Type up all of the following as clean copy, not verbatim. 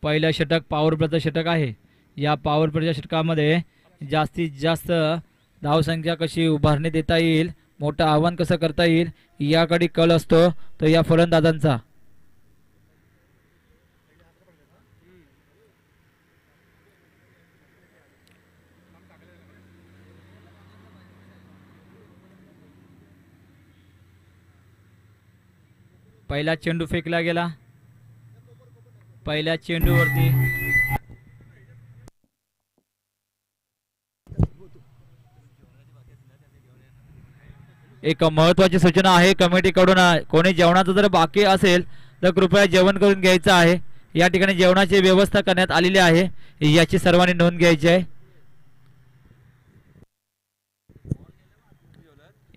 पहिलं षटक पॉवर प्लेचं षटक आहे. या पॉवर प्लेच्या षटकामध्ये जास्तीत जास्त धावसंख्या कशी उभारणी देता येईल, मोठं आव्हान कसं करता येईल याकडे कल असतो तो या फलंदाजांचा. पहिला चेंडू फेकला गेला. पहिल्या चेंडूवरती एक महत्वाची सूचना आहे कमिटीकडून. कोणी जेवणाचं जर बाकी असेल तर कृपया जेवण करून घ्यायचं आहे. या ठिकाणी जेवणाची व्यवस्था करण्यात आलेली आहे, याची सर्वांनी नोंद घ्यायची आहे.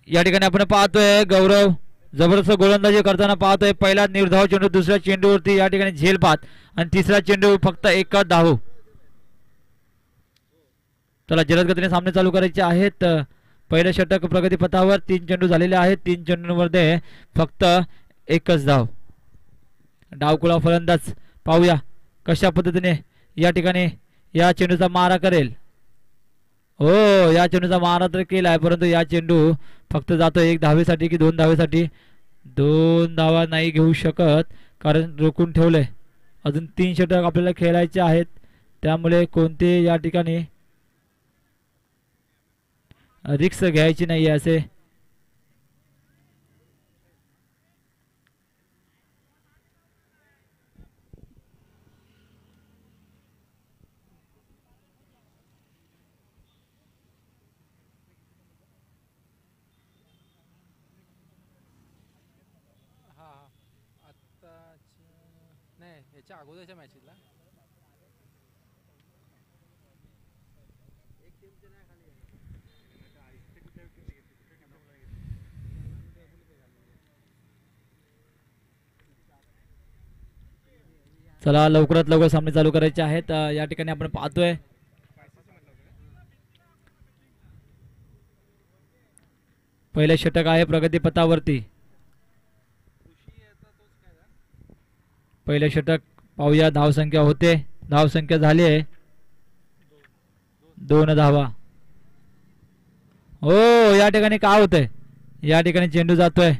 या ठिकाणी आपण पाहतोय गौरव जबरदस्त गोलंदाजी करताना पाहतोय. पहिला निर्धाव चेंडू, दुसऱ्या चेंडूवरती या ठिकाणी झेलबाद आणि तिसरा चेंडू फक्त एकच धाव. चला जलद गतीने सामने चालू करायचे आहेत. पहिलं षटक प्रगतीपथावर, 3 चेंडू झालेले आहेत. 3 चेंडूंमध्ये फक्त एकच धाव. डावकुळा फलंदाज पाहूया कशा पद्धतीने या ठिकाणी या चेंडूचा मारा करेल. हो, या चेंडूचा मारा तर केलाय, परंतु या चेंडू फक्त जातो 1 धावेसाठी की 2 धावेसाठी. 2 धावा नाही घेऊ शकत कारण रोखून ठेवलंय. अजून 3 षटक आपल्याला खेळायचे आहेत, त्यामुळे कोणते या ठिकाणी रिक्स घ्यायची नाही असे. नाही, याच्या अगोदरच्या मॅचेसला चला लवकरात लवकर सामने चालू करायचे आहेत. या ठिकाणी आपण पाहतोय पहिले षटक आहे प्रगतीपथावरती. पहिले षटक पाहूया. धावसंख्या होते, धावसंख्या झाली आहे 2 धावा. हो, या ठिकाणी काय होतंय, या ठिकाणी चेंडू जातोय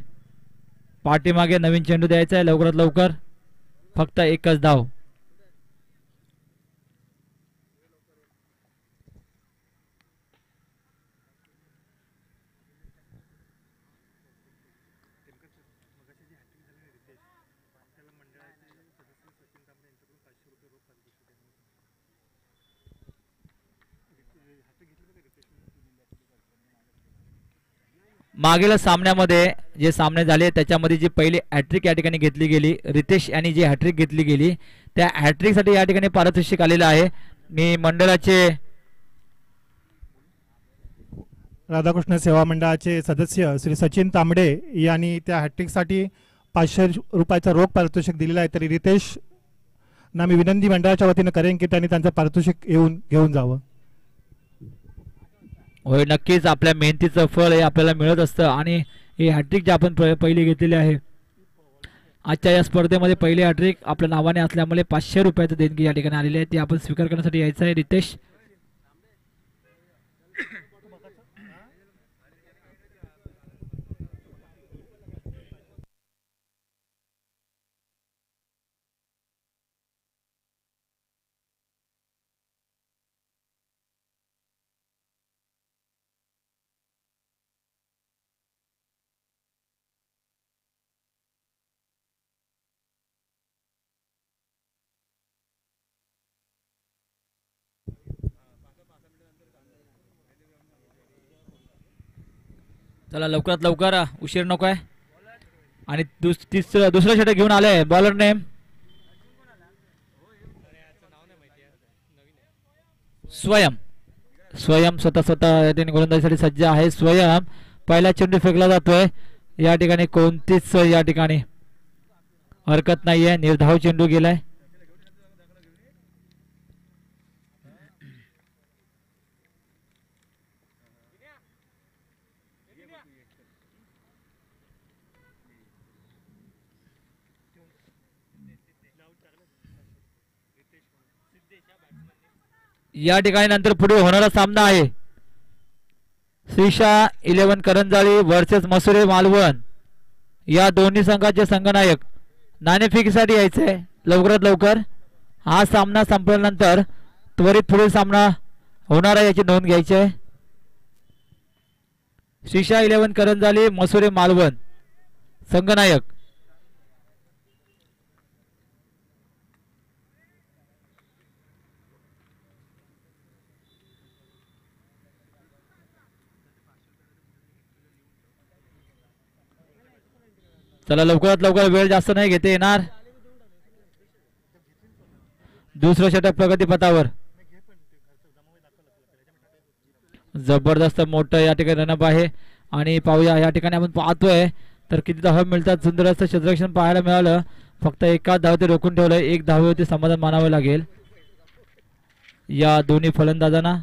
पाठीमागे. नवीन चेंडू द्यायचा आहे लवकरात लवकर, फक्त एकच धाव. मागील सामन्यामध्ये जे सामने झाले त्याच्यामध्ये जी पहिली हॅट्रिक या ठिकाणी घेतली गेली, रितेश यांनी जी हॅट्रिक घेतली गेली, त्या हॅट्रिक साठी या ठिकाणी पारितोषिक आलेलं आहे. मी मंडळाचे राधाकृष्ण सेवा मंडळाचे सदस्य श्री सचिन तांबडे यांनी त्या हॅट्रिकसाठी 500 रुपयाचं रोख पारितोषिक दिलेलं आहे. तरी रितेश ना मी विनंती मंडळाच्या वतीनं करेन की त्यांनी त्यांचं पारितोषिक घेऊन जावं. होय, नक्कीच आपल्या मेहनतीचं फळ हे आपल्याला मिळत असतं. आणि ही हॅट्रिक जी आपण पहिली घेतलेली आहे आजच्या या स्पर्धेमध्ये, पहिली हॅट्रिक आपल्या नावाने असल्यामुळे 500 रुपयाचं देणगी या ठिकाणी आलेली आहे, ती आपण स्वीकार करण्यासाठी यायचं आहे. रितेश चला लवकरात लवकर, उशीर नको आहे. आणि दुसरं षटक घेऊन आलंय बॉलर नेम स्वयं. स्वयं स्वतः गोलंदाजीसाठी सज्ज आहे. स्वयं पहिला चेंडू फेकला जातोय. या ठिकाणी कोणतीच या ठिकाणी हरकत नाहीये, निर्धाव चेंडू गेलाय. या ठिकाणी नंतर पुढे होणारा सामना आहे श्रीशा 11 करंजाळी वर्सेस मसुरे मालवण. या दोन्ही संघाचे संघनायक नाणेफेकीसाठी यायचे लवकरात लवकर. हा सामना संपल्यानंतर त्वरित पुढील सामना होणार आहे याची नोंद घ्यायची आहे. श्रीशा 11 करंजाली मसुरे मालवण संघनायक. चला लवकरात लवकर, वेळ जास्त नाही घेता येणार. दुसरं षटक प्रगतीपथावर. जबरदस्त मोठं या ठिकाणी रनअप आहे आणि पाहूया या ठिकाणी आपण पाहतोय तर किती धावा मिळतात. सुंदर असं क्षेत्ररक्षण पाहायला मिळालं. फक्त एकाच धाव ते रोखून ठेवलंय. एक धावेवरती समाधान मानावं लागेल या दोन्ही फलंदाजांना.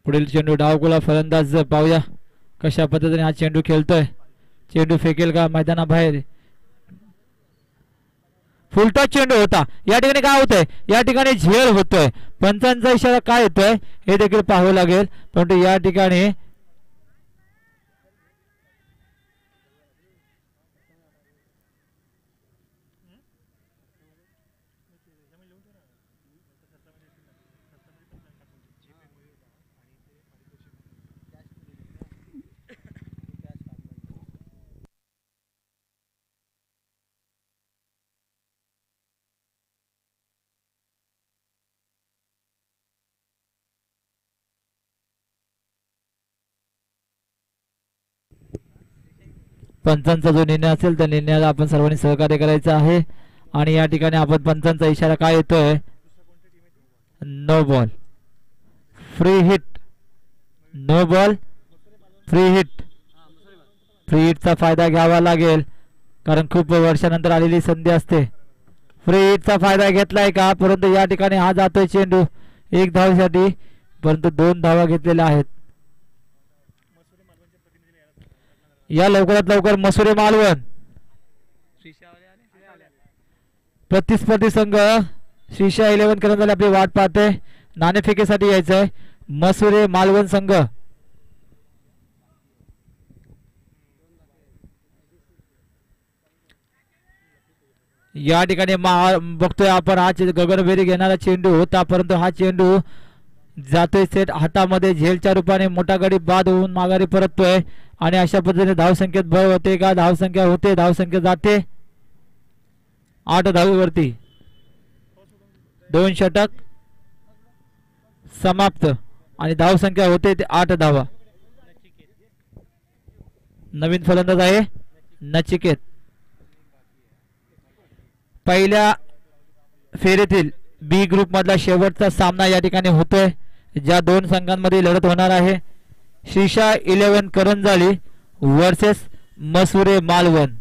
पुढील चेंडू डावकुला फलंदाज पाहूया कशा पद्धतीने हा चेंडू खेळतोय. चेंडू फेकेल का मैदानाबाहेर. फुलटॉस चेंडू होता. या ठिकाणी काय होतंय, या ठिकाणी झेल होतोय. पंचांचा इशारा काय येतोय हे देखील पाहावं लागेल. परंतु या ठिकाणी पंचांचा जो निर्णय असेल त्या निर्णयाला आपण सर्वांनी सहकार्य करायचं आहे. आणि या ठिकाणी आपण पंचांचा इशारा काय येतोय, no ball free hit. No ball free hit. Free हिटचा फायदा घ्यावा लागेल कारण खूप वर्षानंतर आलेली संधी असते. फ्री हिटचा फायदा घेतलाय का, परंतु या ठिकाणी हा जातोय चेंडू एक धावेसाठी, परंतु 2 धावा घेतलेल्या आहेत. या लवकरात लवकर मसुरे मालवण प्रतिस्पर्धी संघ श्रीशा 11 करंजाली आपली वाट पाहते. नाणेफेकीसाठी यायचंय मसुरे मालवण संघ. या ठिकाणी बघतोय आपण हा गगनभेरी घेणारा चेंडू होता, परंतु हा चेंडू जातोय सेट हातामध्ये. झेलच्या रूपाने मोठा गडी बाद होऊन माघारी परततोय आणि अशा पद्धतीने धावसंख्येत भर होते का, धावसंख्या होते, धावसंख्या जाते 8 धावेवरती. 2 षटक समाप्त आणि धावसंख्या होते ते 8 धावा. नवीन फलंदाज आहे नचिकेत. पहिल्या फेरीतील बी ग्रुप मधला शेवटचा सामना या ठिकाणी होतोय, ज्या 2 संघांमध्ये लढत होणार आहे. श्रीशा 11 करंजाली वर्सेस मसुरे मालवण.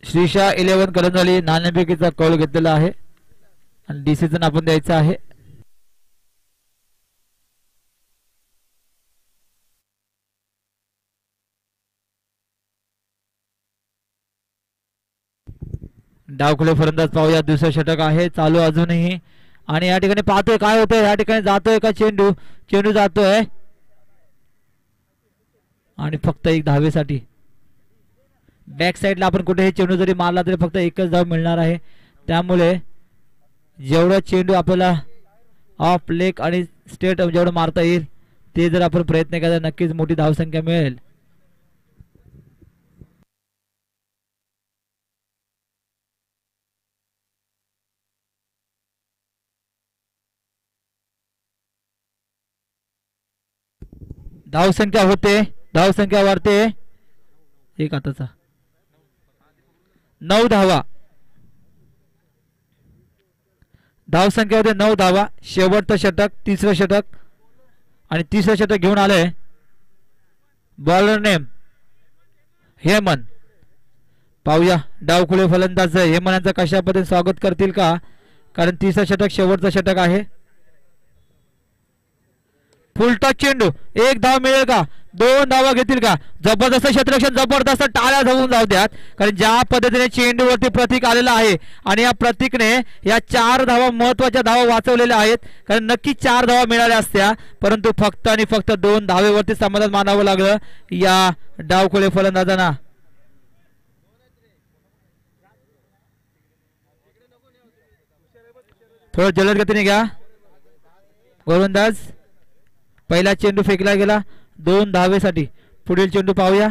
श्रीशा 11 करंजाली नाणेफेकीचा कौल घेतलेला आहे आणि डिसिजन आपण द्यायचा आहे. डावखुले फलंदाज पाहूया. दुसरं षटक आहे चालू अजूनही आणि या ठिकाणी पाहतोय काय होतंय. या ठिकाणी जातोय का चेंडू, चेंडू जातोय आणि फक्त 1 धावेसाठी. बॅक साईडला आपण कुठेही चेंडू जरी मारला तरी फक्त 1च धाव मिळणार आहे. त्यामुळे जेवढा चेंडू आपल्याला ऑफ लेग आणि स्टेट जेवढं मारता येईल ते जर आपण प्रयत्न केला नक्कीच मोठी धावसंख्या मिळेल. धावसंख्या होते, धावसंख्या वाढते. एक आताचा 9 धावा. धावसंख्या होते 9 धावा. शेवटचं षटक, तिसरं षटक आणि तिसरं षटक घेऊन आलंय बॉलर नेम हेमन. पाहूया डावखुळे फलंदाज हेमन यांचं कशा पद्धतीने स्वागत करतील का, कारण तिसरं षटक शेवटचं षटक आहे. फुलटॉस चेंडू, एक धाव मिळेल का, 2 धावा घेतील का. जबरदस्त क्षेत्ररक्षण, जबरदस्त टाळ्या जाऊन जाऊ द्यात, कारण ज्या पद्धतीने चेंडूवरती प्रतीक आलेला आहे आणि या प्रतीकने या 4 धावा महत्वाच्या धावा वाचवलेल्या आहेत, कारण नक्की 4 धावा मिळाल्या असत्या, परंतु फक्त आणि फक्त 2 धावेवरती समाधान मानावं लागलं या डावखुळे फलंदाजांना. थोडं जलद गतीने घ्या गोलंदाज. पहिला चेंडू फेकला गेला 2 धावेसाठी. पुढील चेंडू पाहूया.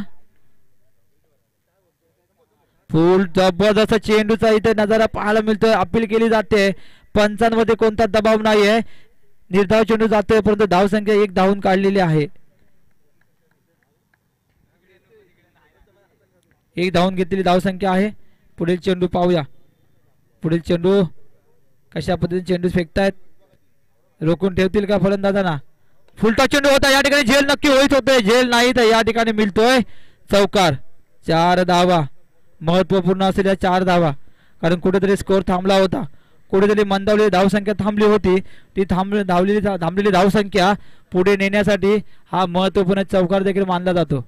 फुल जबरदस्त चेंडूचा इथे नजारा पाहायला मिळतोय. अपील केली जाते, पंचांमध्ये कोणता दबाव नाहीये, निर्धाव चेंडू जातोय, परंतु धावसंख्या 1 धावून काढलेली आहे. 1 धावून घेतलेली धावसंख्या आहे. पुढील चेंडू पाहूया. पुढील चेंडू कशा पद्धतीने चेंडू फेकतायत, रोखून ठेवतील का फलंदाजांना. फुलटॉस चेंडू होता, या ठिकाणी झेल नक्की होईत होते, झेल नाही तर या ठिकाणी मिळतोय चौकार. 4 धावा, महत्वपूर्ण असलेल्या 4 धावा, कारण कुठेतरी स्कोर थांबला होता, कुठेतरी मंदावलेली धावसंख्या थांबली होती. ती थांबलेली धावसंख्या पुढे नेण्यासाठी हा महत्वपूर्ण चौकार देखील मानला जातो.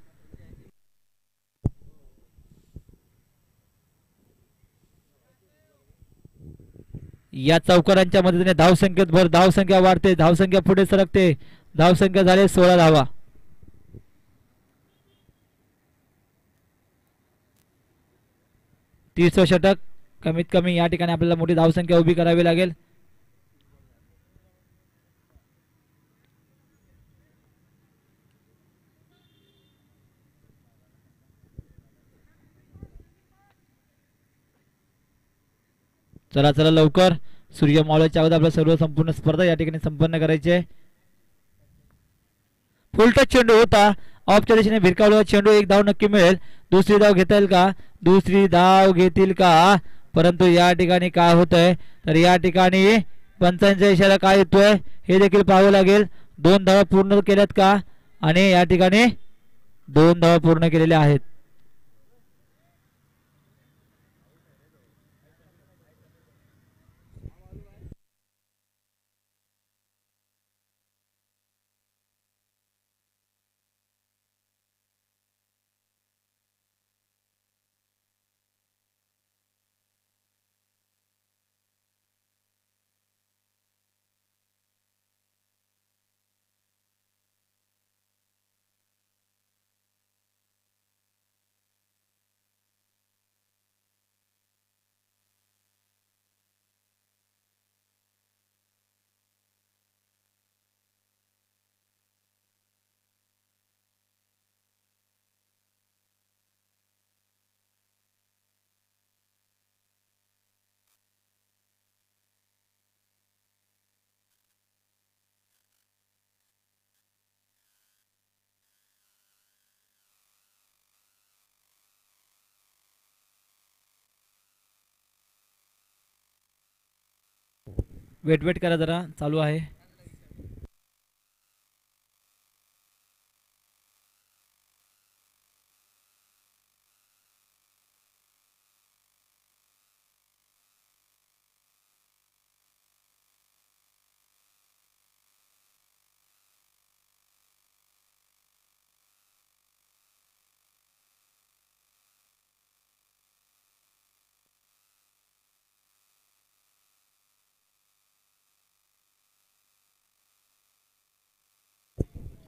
या चौकारांच्या मदतीने धावसंख्येत भर, धावसंख्या वाढते, धावसंख्या पुढे सरकते. धावसंख्या झाले 16 धावा. तिसरं षटक, कमीत कमी या ठिकाणी आपल्याला मोठी धावसंख्या उभी करावी लागेल. चला चला लवकर, सूर्य मावळ्याच्या अगोदर आपल्या सर्व संपूर्ण स्पर्धा या ठिकाणी संपन्न करायची आहे. फुलटॉस चेंडू होता, ऑफच्या दिशेने भिरकावलेला चेंडू, 1 धाव नक्की मिळेल. दुसरी धाव घेता येईल का, दुसरी धाव घेतील का, परंतु या ठिकाणी काय होतंय, तर या ठिकाणी पंचांचा इशारा काय येतोय हे देखील पाहावं लागेल. 2 धावा पूर्ण केल्यात का, आणि या ठिकाणी 2 धावा पूर्ण केलेल्या आहेत. वेट वेट करा जरा, चालू आहे.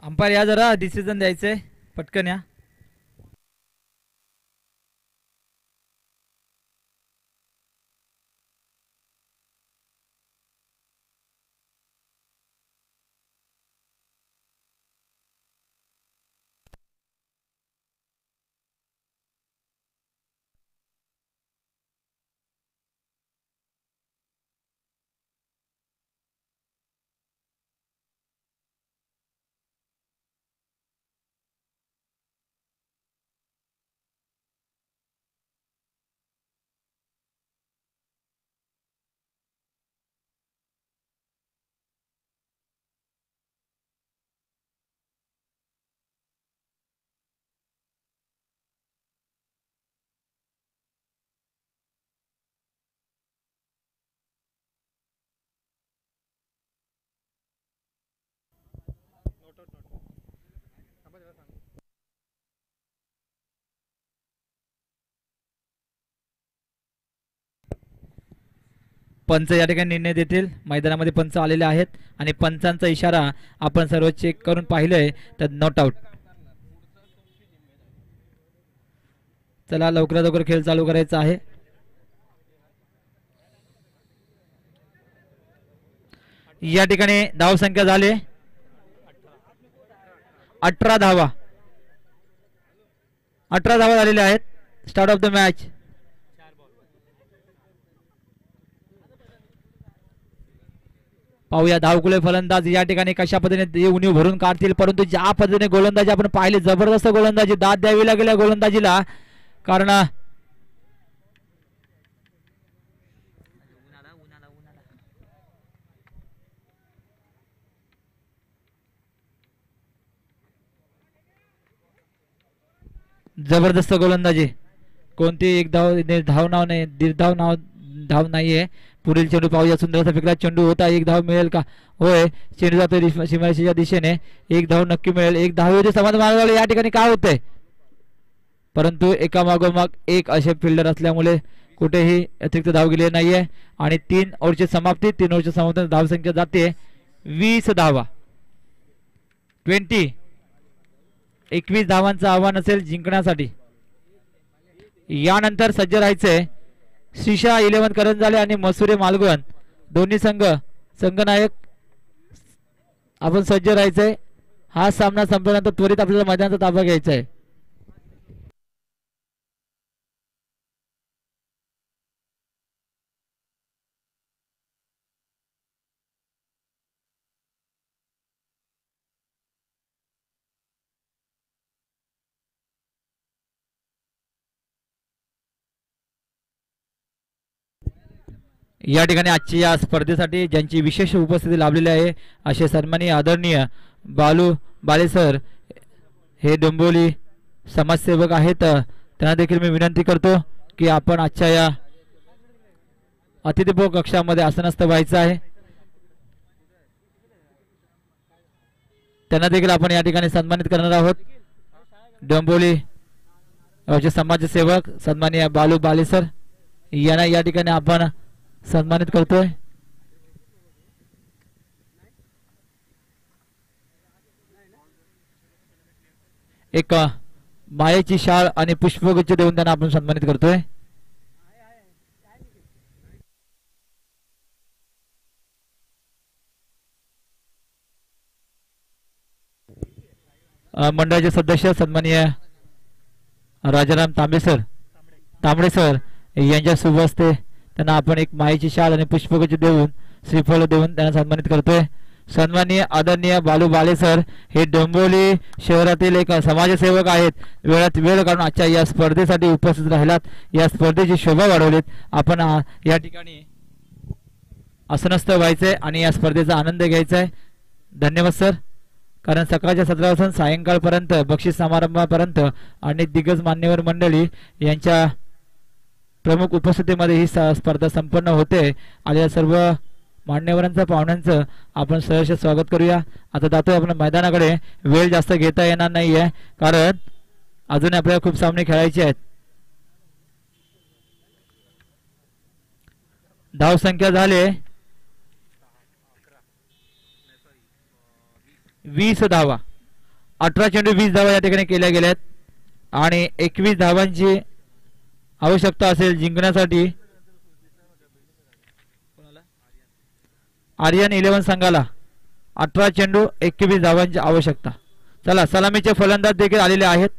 अंपायर या जरा, डिसिजन द्यायचंय, पटकन या. पंच या ठिकाणी निर्णय देतील. मैदानामध्ये पंच आलेले आहेत आणि पंचांचा इशारा आपण सर्व चेक करून पाहिलंय तर नॉट आउट. चला लवकरात लवकर खेळ चालू करायचा आहे. या ठिकाणी धाव संख्या झाले 18 धावा. 18 धावा झालेल्या आहेत. Start of the match. पाहूया धावकुले फलंदाज या ठिकाणी कशा पद्धतीने उणीव भरून काढतील, परंतु ज्या पद्धतीने गोलंदाजी आपण पाहिले जबरदस्त गोलंदाजी, दाद द्यावी लागेल या गोलंदाजीला. कारण जबरदस्त गोलंदाजी. कोणती एक धाव नाव नाही, दीर्घ धाव नाहीये. पुढील चेंडू पाहूया. सुंदरसा फेकला चेंडू होता. एक धाव मिळेल का? होय, चेंडू जातोय सीमारेषेच्या दिशेने. एक धाव नक्की मिळेल. एक धाव समाधान या ठिकाणी काय होतंय, परंतु एका मागोमाग एक असे फिल्डर असल्यामुळे कुठेही अतिरिक्त धाव गेले नाहीये. आणि 3 ओव्हरची समाप्ती. 3 ओव्हरच्या समाप्ती धाव संख्या जाते 20 धावा. 21 धावांचं आव्हान असेल जिंकण्यासाठी. यानंतर सज्ज राहायचंय श्रीशा 11 करंजाले आणि मसुरे मालगुण दोन्ही संघनायक. आपण सज्ज राहायचंय. हा सामना संपल्यानंतर त्वरित आपल्याला मैदानाचा ताबा घ्यायचा आहे. या ठिकाणी आजच्या या स्पर्धेसाठी ज्यांची विशेष उपस्थिती लाभलेली आहे असे सन्माननीय आदरणीय बालू बालेसर हे डोंबिवली समाजसेवक आहेत. त्यांना देखील मी विनंती करतो की आपण आजच्या या अतिथीभोग कक्षामध्ये आसनस्थ व्हायचं आहे. त्यांना देखील आपण या ठिकाणी सन्मानित करणार आहोत. डोंबिवली समाजसेवक सन्माननीय बालू बालेसर यांना या ठिकाणी आपण सन्मानित करतोय. एक मायेची शाळ आणि पुष्पगुच्छ देऊन त्यांना आपण सन्मानित करतोय. मंडळाचे सदस्य सन्माननीय राजाराम तांबडे सर यांच्या शुभ हस्ते त्यांना आपण एक मायेची शाल आणि पुष्पगुच्छ देऊन श्रीफळ देऊन त्यांना सन्मानित करतोय. सन्माननीय आदरणीय बालू बालेसर हे डोंबिवली शहरातील एक समाजसेवक आहेत. वेळात वेळ काढून आजच्या या स्पर्धेसाठी उपस्थित राहिलात. या स्पर्धेची शोभा वाढवलीत. आपण या ठिकाणी आसनस्थ व्हायचंय आणि या स्पर्धेचा आनंद घ्यायचा आहे. धन्यवाद सर. कारण सकाळच्या सत्रापासून सायंकाळपर्यंत बक्षीस समारंभापर्यंत अनेक दिग्गज मान्यवर मंडळी यांच्या प्रमुख उपस्थितीमध्ये ही स्पर्धा संपन्न होते. आलेल्या सर्व मान्यवरांचं पाहुण्यांचं आपण सहर्ष स्वागत करूया. आता जातोय आपण मैदानाकडे. वेळ जास्त घेता येणार नाहीये कारण अजून आपल्याला खूप सामने खेळायचे आहेत. धाव संख्या झाले 20 धावा. 18 चेंडू 20 धावा या ठिकाणी केल्या गेल्यात आणि 21 धावांची आवश्यकता असेल जिंकण्यासाठी. आर्यन 11 संघाला 18 चेंडू 21 धावांची आवश्यकता. चला सलामीचे फलंदाज देखील आलेले आहेत.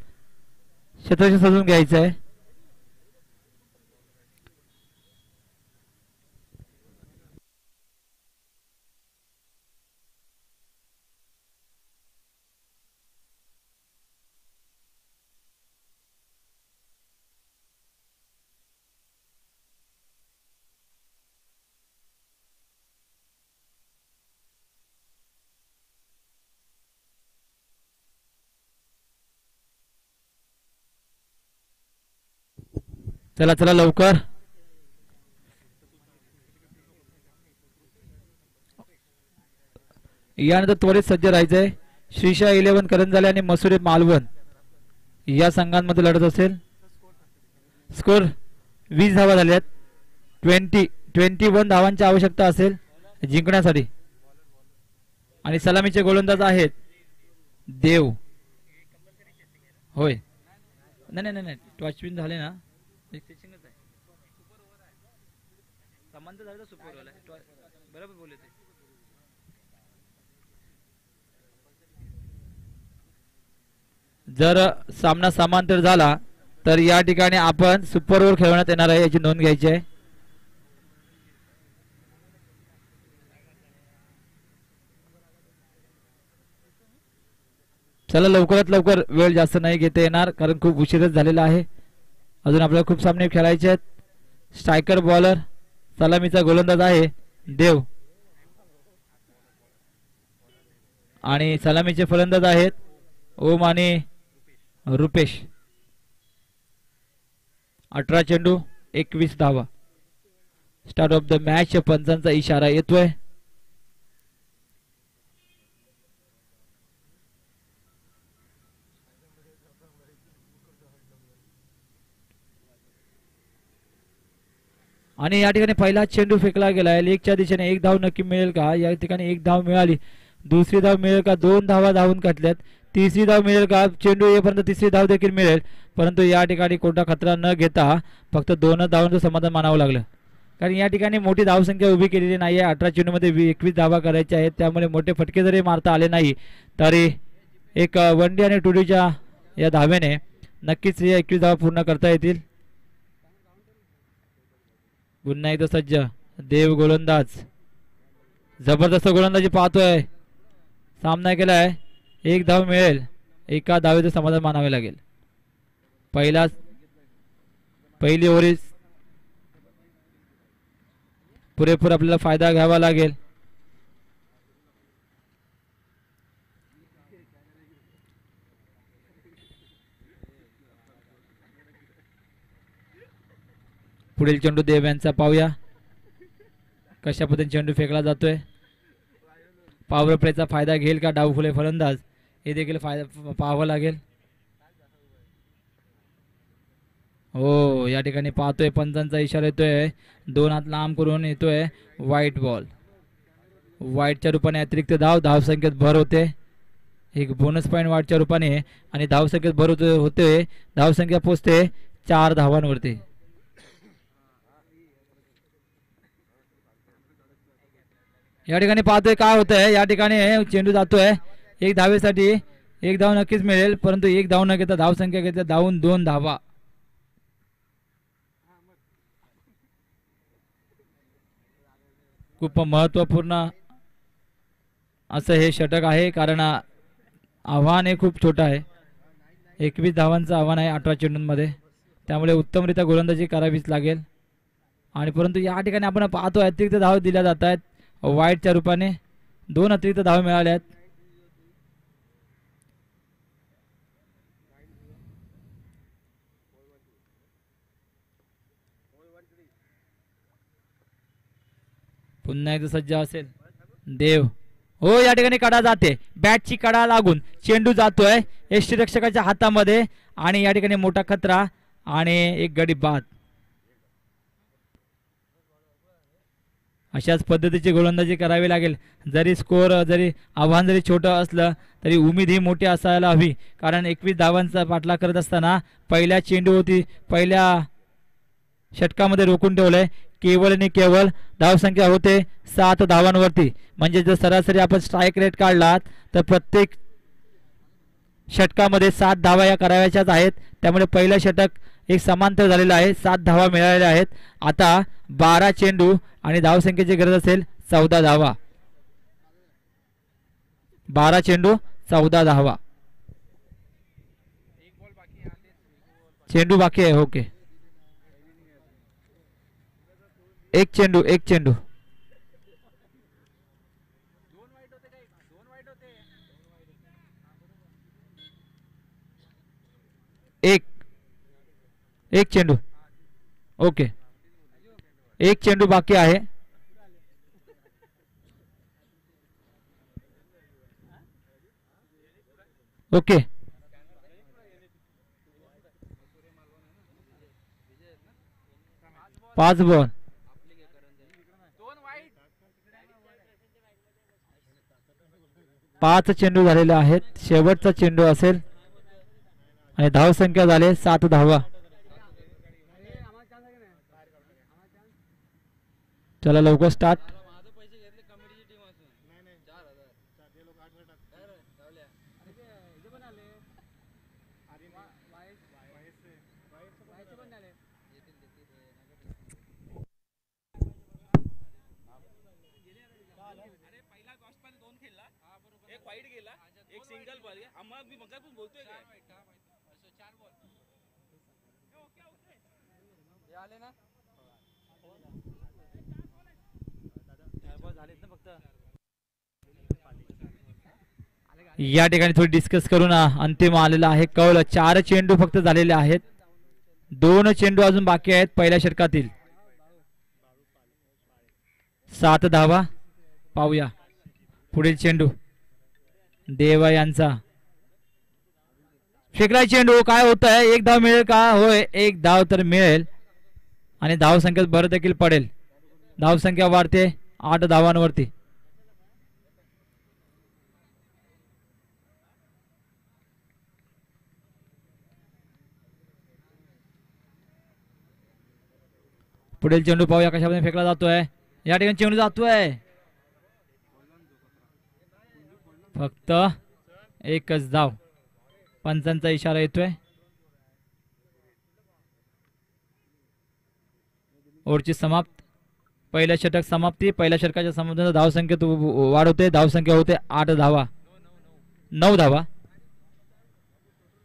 क्षेत्ररक्षण सजून घ्यायचं आहे. चला चला लवकर. यानंतर त्वरित सज्ज राहायचंय. श्रीशा 11 करंजाले आणि मसुरे मालवण या संघांमध्ये लढत असेल. स्कोर 20 धावा झाल्यात. 21 धावांची आवश्यकता असेल जिंकण्यासाठी. आणि सलामीचे गोलंदाज आहेत देव. होय, नाही नाही नाही, टॉच विन झाले ना, समांतर झालं, सुपर झालं, बरोबर बोलले ते. जर सामना समांतर झाला तर या ठिकाणी आपण सुपर ओव्हर खेळवण्यात येणार आहे, याची नोंद घ्यायची आहे. चला लवकरात लवकर, वेळ जास्त नाही घेता येणार कारण खूप उशीरच झालेला आहे. अजून आपल्याला खूप सामने खेळायचे आहेत. स्ट्रायकर बॉलर, सलामीचा गोलंदाज आहे देव आणि सलामीचे फलंदाज आहेत ओम आणि रुपेश. 18 चेंडू 21 धावा. Start of the match. पंचांचा इशारा येतोय. आणि या ठिकाणी पहिला चेंडू फेकला गेलाय लेगच्या दिशेने. एक धाव नक्की मिळेल का? या ठिकाणी एक धाव मिळाली. दुसरी धाव मिळेल का? 2 धावा धावून काढल्यात. तिसरी धाव मिळेल का? चेंडू येईपर्यंत तिसरी धाव देखील मिळेल, परंतु या ठिकाणी कोणता खतरा न घेता फक्त 2 धावांचं समाधान मानावं लागलं, कारण या ठिकाणी मोठी धावसंख्या उभी केलेली नाही आहे. 18 चेंडूमध्ये 21 धावा करायच्या आहेत, त्यामुळे मोठे फटके जरी मारता आले नाही तरी एक वन डे आणि टू डेच्या या धावेने नक्कीच या 21 धावा पूर्ण करता येतील. पुन्हा एकदा सज्ज देव गोलंदाज, जबरदस्त गोलंदाजी पाहतोय. सामना केलाय. एक धाव मिळेल, एका धावेचं समाधान मानावे लागेल. पहिली ओव्हर पुरेपूर आपल्याला फायदा घ्यावा लागेल. पुढील चेंडू देव यांचा पाहूया कशा पद्धतीने चेंडू फेकला जातोय. पॉवर प्लेचा फायदा घेईल का डावखुले फलंदाज, हे देखील फायदा पाहावं लागेल. हो, या ठिकाणी पाहतोय पंचांचा इशारा येतोय. 2 हात लांब करून येतोय व्हाईट बॉल. व्हाईटच्या रूपाने अतिरिक्त धावसंख्येत भर होते. एक बोनस पॉईंट व्हाईटच्या रूपाने आणि धावसंख्येत भर होते. धावसंख्या पोचते 4 धावांवरती. या ठिकाणी पाहतोय काय होतंय. या ठिकाणी चेंडू जातोय एक धावेसाठी. एक धाव नक्कीच मिळेल, परंतु एक धाव न घेता धावसंख्या घेता धावून 2 धावा. खूप महत्वपूर्ण असं हे षटक आहे, कारण आव्हान हे खूप छोटं आहे. 21 धावांचं आव्हान आहे 18 चेंडूंमध्ये, त्यामुळे उत्तमरित्या गोलंदाजी करावीच लागेल. आणि परंतु या ठिकाणी आपण पाहतो अतिरिक्त धाव दिल्या जात आहेत वाईटच्या रूपाने. 2 अतिरिक्त धाव मिळाल्या आहेत. पुन्हा एकदा सज्ज असेल देव. हो, या ठिकाणी कडा जाते. बॅटची कडा लागून चेंडू जातोय यष्टीरक्षकाच्या हातामध्ये आणि या ठिकाणी मोठा खतरा आणि एक गडी बाद. अशाच पद्धतीची गोलंदाजी करावी लागेल. जरी आव्हान जरी छोटं असलं तरी उमेद ही मोठी असायला हवी, कारण 21 धावांचा पाठलाग करत असताना पहिल्या पहिल्या षटकामध्ये रोखून ठेवलंय. केवळ आणि केवळ धावसंख्या होते 7 धावांवरती. म्हणजे जर सरासरी आपण स्ट्राईक रेट काढला तर प्रत्येक षटकामध्ये 7 धावा या करायच्याच आहेत. त्यामुळे पहिलं षटक एक समांतर झालेलं आहे. 7 धावा मिळालेल्या आहेत. आता 12 चेंडू आणि धावसंख्येची गरज असेल 14 धावा. 12 चेंडू 14 धावा. चेंडू बाकी आहे. ओके, एक चेंडू एक चेंडू. ओके, एक चेंडू बाकी आहे. Okay, 5 ball. 5 चेंडू झालेले आहेत, शेवटचा चेंडू असेल आणि धावसंख्या झाले 7 धावा. चला लवकर स्टार्ट. या ठिकाणी थोडी डिस्कस करून अंतिम आलेला आहे कौल. 4 चेंडू फक्त झालेले आहेत, 2 चेंडू अजून बाकी आहेत पहिल्या षटकातील. 7 धावा. पाहूया पुढील चेंडू देवा यांचा. फेकलाय चेंडू, काय होत आहे? 1 धाव मिळेल का? होय, 1 धाव तर मिळेल आणि धावसंख्येत भर देखील पडेल. धावसंख्या वाढते 8 धावांवरती. पुढील चेंडू पाहूया कशामध्ये फेकला जातोय. या ठिकाणी चेंडू जातोय, फक्त 1च धाव. पंचांचा इशारा येतोय. ओव्हरची समाप्त. पहिल्या षटक समाप्ती. पहिल्या षटकाच्या समाप्तीनंतर धावसंख्येत वाढ होते. धावसंख्या होते 8 धावा. 9 धावा.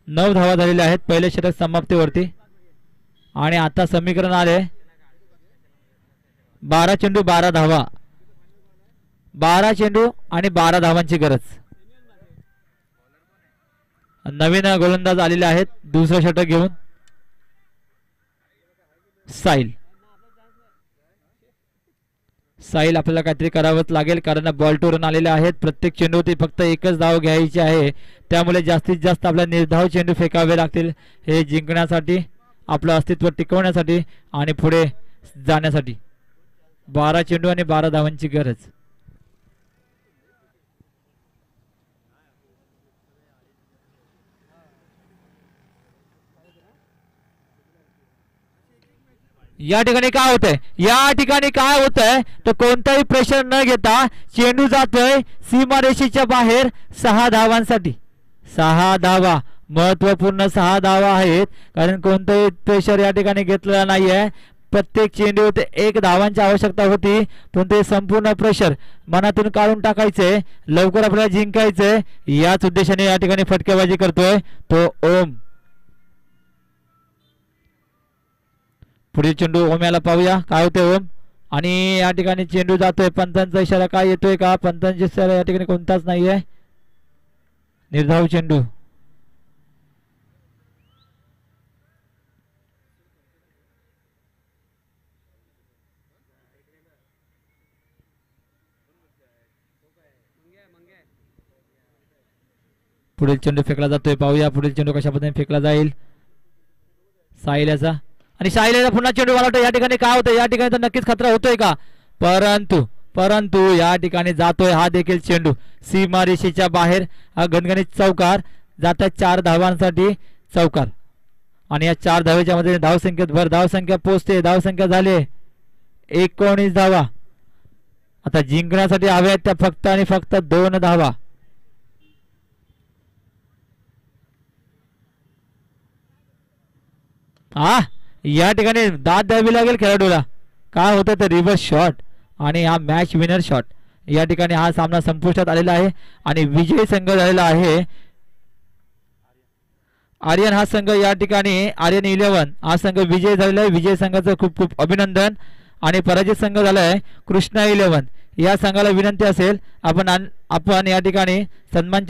9 धावा झालेल्या आहेत पहिल्या षटक समाप्तीवरती. आणि आता समीकरण आले 12 चेंडू 12 धावा. 12 चेंडू आणि 12 धावांची गरज. नवीन गोलंदाज आलेले आहेत दुसरं षटक घेऊन. साहिल. साहिल आपल्याला काहीतरी करावंच लागेल कारण बॉल टू रन आलेले आहेत. प्रत्येक चेंडूवरती फक्त 1च धाव घ्यायची आहे, त्यामुळे जास्तीत जास्त आपल्याला निर्धाव चेंडू फेकावे लागतील हे जिंकण्यासाठी, आपलं अस्तित्व टिकवण्यासाठी आणि पुढे जाण्यासाठी. 12 चेंडू आणि 12 धावांची गरज. या ठिकाणी काय होतंय? या ठिकाणी काय होतंय तर कोणताही प्रेशर न घेता चेंडू जातोय सीमारेषेच्या बाहेर 6 धावांसाठी. 6 धावा, महत्वपूर्ण 6 धावा आहेत कारण कोणताही प्रेशर या ठिकाणी घेतलेला नाहीये. प्रत्येक चेंडूवर 1 धावांची आवश्यकता होती, पण ते संपूर्ण प्रेशर मनातून काढून टाकायचंय. लवकर आपल्याला जिंकायचंय याच उद्देशाने या ठिकाणी फटकेबाजी करतोय तो ओम. पुढील चेंडू ओम्याला पाहूया काय होते ओम. आणि या ठिकाणी चेंडू जातोय. पंतांचा इशारा काय येतोय का? पंतांचा इशारा या ठिकाणी कोणताच नाहीये. निर्धाव चेंडू. पुढील चेंडू फेकला जातोय. पाहूया पुढील चेंडू कशा पद्धतीने फेकला जाईल. साहिल्याचा. आणि साहिल्याचा पुन्हा चेंडू. मला वाटतं या ठिकाणी काय होतं, या ठिकाणी तर नक्कीच खतरा होतोय का? परंतु या ठिकाणी जातोय हा देखील चेंडू सीमारेषेच्या बाहेर. हा गणगणित चौकार. जातात 4 धावांसाठी चौकार. आणि या 4 धावेच्या मध्ये धावसंख्येत भर. धावसंख्या पोहोचते. धावसंख्या झाले 19 धावा. आता जिंकण्यासाठी हव्या त्या फक्त आणि फक्त 2 धावा. या ठिकाणी दाद द्यावी लागेल खेळाडूला. काय होतं तर रिव्हर्स शॉट आणि हा मॅच विनर शॉट. या ठिकाणी हा सामना संपुष्टात आलेला आहे आणि विजयी संघ झालेला आहे आर्यन. हा संघ या ठिकाणी आर्यन 11 हा संघ विजय झालेला आहे. विजय संघाचं खूप खूप अभिनंदन. आणि पराजित संघ झाला आहे कृष्णा 11. या संघाला विनंती असेल आपण या ठिकाणी सन्मान